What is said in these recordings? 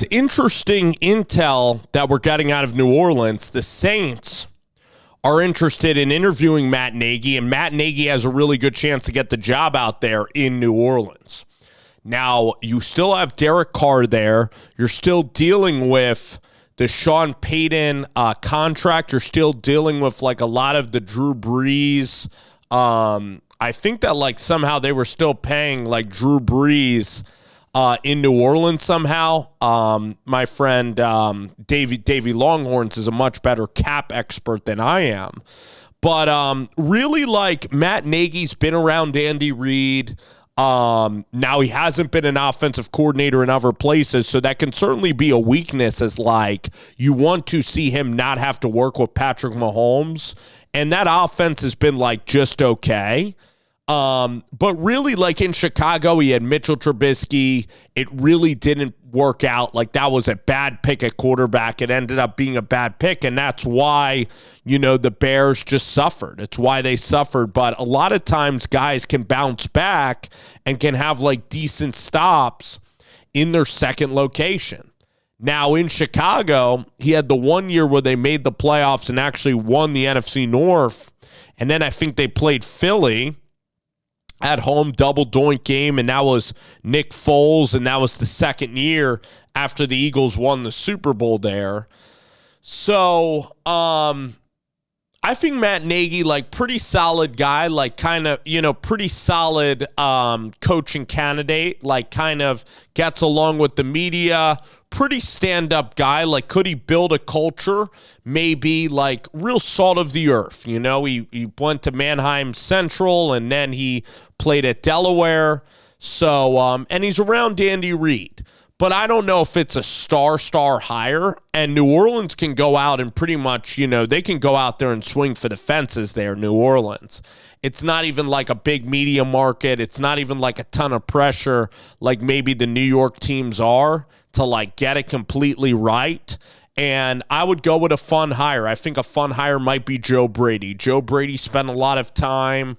it's interesting intel that we're getting out of New Orleans. The Saints are interested in interviewing Matt Nagy, and Matt Nagy has a really good chance to get the job out there in New Orleans. Now, you still have Derek Carr there. You're still dealing with the Sean Payton contract. You're still dealing with like a lot of the Drew Brees. I think that like somehow they were still paying like Drew Brees in New Orleans somehow. My friend Davey Longhorns is a much better cap expert than I am. But really, like, Matt Nagy's been around Andy Reid. Now he hasn't been an offensive coordinator in other places, so that can certainly be a weakness, as like you want to see him not have to work with Patrick Mahomes. And that offense has been like just okay. But really, like in Chicago, he had Mitchell Trubisky. It really didn't work out. Like, that was a bad pick at quarterback. It ended up being a bad pick, and that's why, you know, the Bears just suffered. It's why they suffered. But a lot of times guys can bounce back and can have like decent stops in their second location. Now, in Chicago, he had the 1 year where they made the playoffs and actually won the NFC North. And then I think they played Philly at home, double doink game, and that was Nick Foles, and that was the second year after the Eagles won the Super Bowl there. So, I think Matt Nagy, like, pretty solid guy, like, kind of, you know, pretty solid coaching candidate, like, kind of gets along with the media, pretty stand-up guy. Like, could he build a culture? Maybe, like, real salt of the earth, you know? He went to Manheim Central, and then he played at Delaware. So, and he's around Andy Reid. But I don't know if it's a star hire, and New Orleans can go out and pretty much, you know, they can go out there and swing for the fences there, New Orleans. It's not even like a big media market. It's not even like a ton of pressure like maybe the New York teams are to like get it completely right. And I would go with a fun hire. I think a fun hire might be Joe Brady. Joe Brady spent a lot of time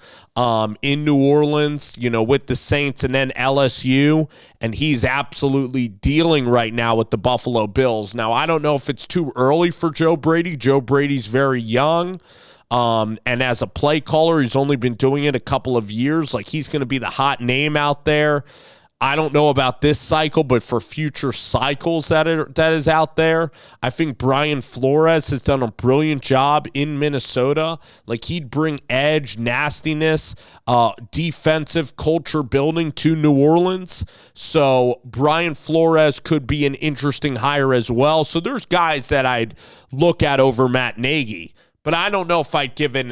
in New Orleans, you know, with the Saints and then LSU, and he's absolutely dealing right now with the Buffalo Bills. Now, I don't know if it's too early for Joe Brady. Joe Brady's very young, and as a play caller, he's only been doing it a couple of years. Like, he's going to be the hot name out there. I don't know about this cycle, but for future cycles that is out there, I think Brian Flores has done a brilliant job in Minnesota. Like, he'd bring edge, nastiness, defensive culture building to New Orleans. So Brian Flores could be an interesting hire as well. So there's guys that I'd look at over Matt Nagy, but I don't know if I'd give it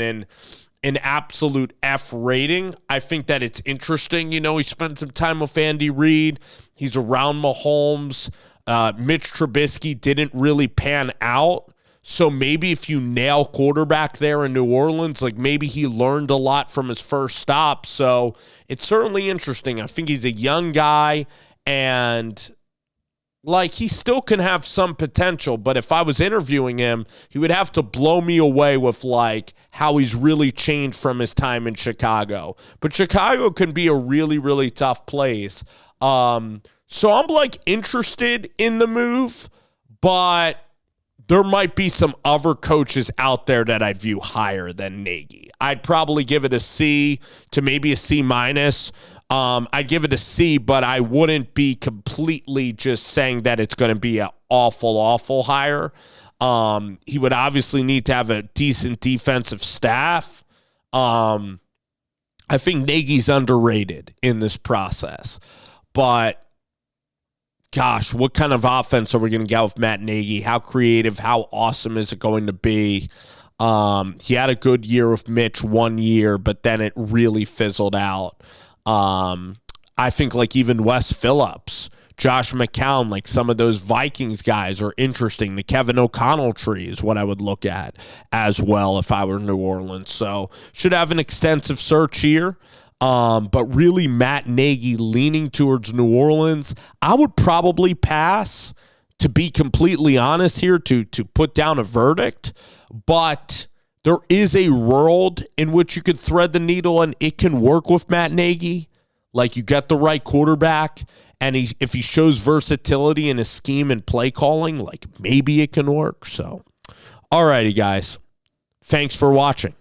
an absolute F rating. I think that it's interesting. You know, he spent some time with Andy Reid. He's around Mahomes. Mitch Trubisky didn't really pan out. So maybe if you nail quarterback there in New Orleans, like maybe he learned a lot from his first stop. So it's certainly interesting. I think he's a young guy, and like, he still can have some potential, but if I was interviewing him, he would have to blow me away with, like, how he's really changed from his time in Chicago. But Chicago can be a really, really tough place. So I'm, like, interested in the move, but there might be some other coaches out there that I'd view higher than Nagy. I'd probably give it a C to maybe a C minus. I'd give it a C, but I wouldn't be completely just saying that it's going to be an awful hire. He would obviously need to have a decent defensive staff. I think Nagy's underrated in this process. But, gosh, what kind of offense are we going to get with Matt Nagy? How creative, how awesome is it going to be? He had a good year with Mitch 1 year, but then it really fizzled out. I think like even Wes Phillips, Josh McCown, like some of those Vikings guys are interesting. The Kevin O'Connell tree is what I would look at as well if I were New Orleans. So should have an extensive search here. But really Matt Nagy leaning towards New Orleans. I would probably pass, to be completely honest here, to put down a verdict. But there is a world in which you could thread the needle and it can work with Matt Nagy. Like, you get the right quarterback And if he shows versatility in his scheme and play calling, like maybe it can work. So, all righty, guys. Thanks for watching.